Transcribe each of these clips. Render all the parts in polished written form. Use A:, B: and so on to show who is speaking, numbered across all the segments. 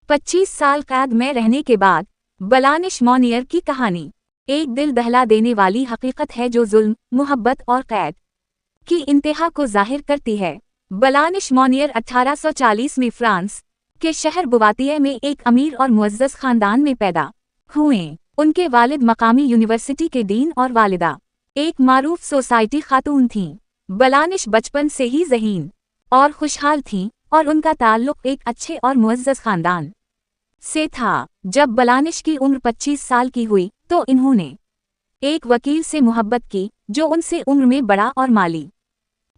A: 25 साल कैद में रहने के बाद बलानिश मोनियर की कहानी एक दिल दहला देने वाली हकीकत है जो जुल्म, मोहब्बत और कैद की इंतहा को जाहिर करती है। बलानिश मोनियर 1840 में फ्रांस के शहर बुवातिये में एक अमीर और मुअज़्ज़ज़ खानदान में पैदा हुए। उनके वालिद मकामी यूनिवर्सिटी के डीन और वालिदा एक मारूफ सोसाइटी खातून थीं। बलानिश बचपन से ही ज़हीन और खुशहाल थीं और उनका ताल्लुक़ एक अच्छे और मुअज़्ज़ज़ खानदान से था। जब बलानिश की उम्र 25 साल की हुई तो इन्होंने एक वकील से मोहब्बत की जो उनसे उम्र में बड़ा और माली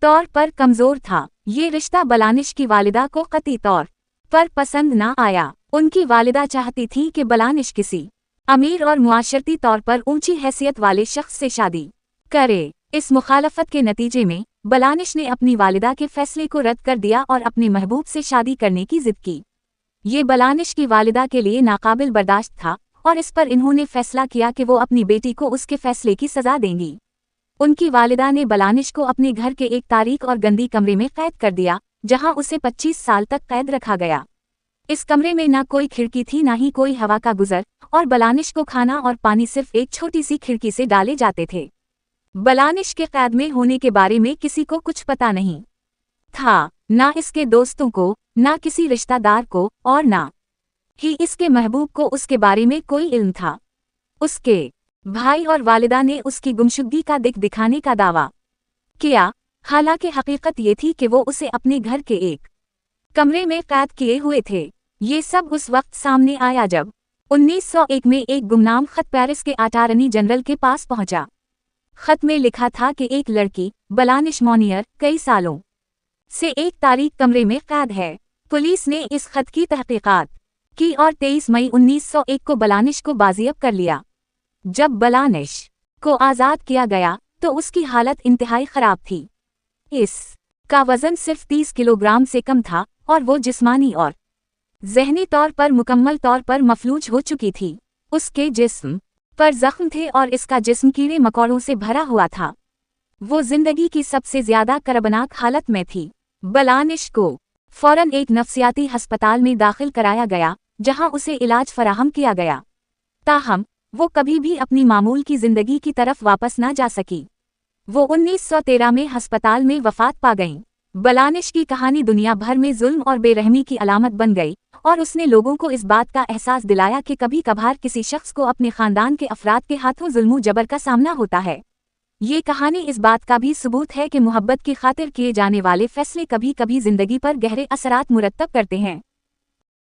A: तौर पर कमज़ोर था। ये रिश्ता बलानिश की वालिदा को कतई तौर पर पसंद न आया। उनकी वालिदा चाहती थी कि बलानिश किसी अमीर और मुआशरती तौर पर ऊंची हैसियत वाले शख्स से शादी करे। इस मुखालफत के नतीजे में बलानिश ने अपनी वालिदा के फैसले को रद्द कर दिया और अपने महबूब से शादी करने की जिद की। ये बलानिश की वालिदा के लिए नाकाबिल बर्दाश्त था और इस पर इन्होंने फैसला किया कि वो अपनी बेटी को उसके फैसले की सज़ा देंगी। उनकी वालिदा ने बलानिश को अपने घर के एक तारीक और गंदी कमरे में कैद कर दिया, जहां उसे 25 साल तक कैद रखा गया। इस कमरे में न कोई खिड़की थी न ही कोई हवा का गुजर, और बलानिश को खाना और पानी सिर्फ एक छोटी सी खिड़की से डाले जाते थे। बलानिश के कैद में होने के बारे में किसी को कुछ पता नहीं था, ना इसके दोस्तों को, ना किसी रिश्तेदार को, और ना ही इसके महबूब को उसके बारे में कोई इल्म था। उसके भाई और वालिदा ने उसकी गुमशुदगी का दिखाने का दावा किया, हालांकि हकीकत ये थी कि वो उसे अपने घर के एक कमरे में कैद किए हुए थे। ये सब उस वक्त सामने आया जब 1901 में एक गुमनाम खत पेरिस के अटॉर्नी जनरल के पास पहुंचा। खत में लिखा था कि एक लड़की, बलानिश मोनियर, कई सालों से एक तारीक कमरे में कैद है। पुलिस ने इस खत की तहकीकात की और 23 मई 1901 को बलानिश को बाजियाब कर लिया। जब बलानिश को आज़ाद किया गया तो उसकी हालत इंतहाई ख़राब थी। इसका वज़न सिर्फ 30 किलोग्राम से कम था और वो जिस्मानी और ज़हनी तौर पर मुकम्मल तौर पर मफलूज हो चुकी थी। उसके जिस्म पर ज़ख्म थे और इसका जिस्म कीड़े मकोड़ों से भरा हुआ था। वो जिंदगी की सबसे ज़्यादा कर्बनाक हालत में थी। बलानिश को फौरन एक नफ्सियाती अस्पताल में दाखिल कराया गया, जहां उसे इलाज फराहम किया गया। ताहम वो कभी भी अपनी मामूल की जिंदगी की तरफ वापस न जा सकी। वो 1913 में अस्पताल में वफात पा गईं। बलानिश की कहानी दुनिया भर में जुल्म और बेरहमी की अलामत बन गई और उसने लोगों को इस बात का एहसास दिलाया कि कभी कभार किसी शख्स को अपने खानदान के अफराद के हाथों जुल्म जबर का सामना होता है। ये कहानी इस बात का भी सबूत है कि मोहब्बत की खातिर किए जाने वाले फैसले कभी कभी जिंदगी पर गहरे असरात मुरतब करते हैं।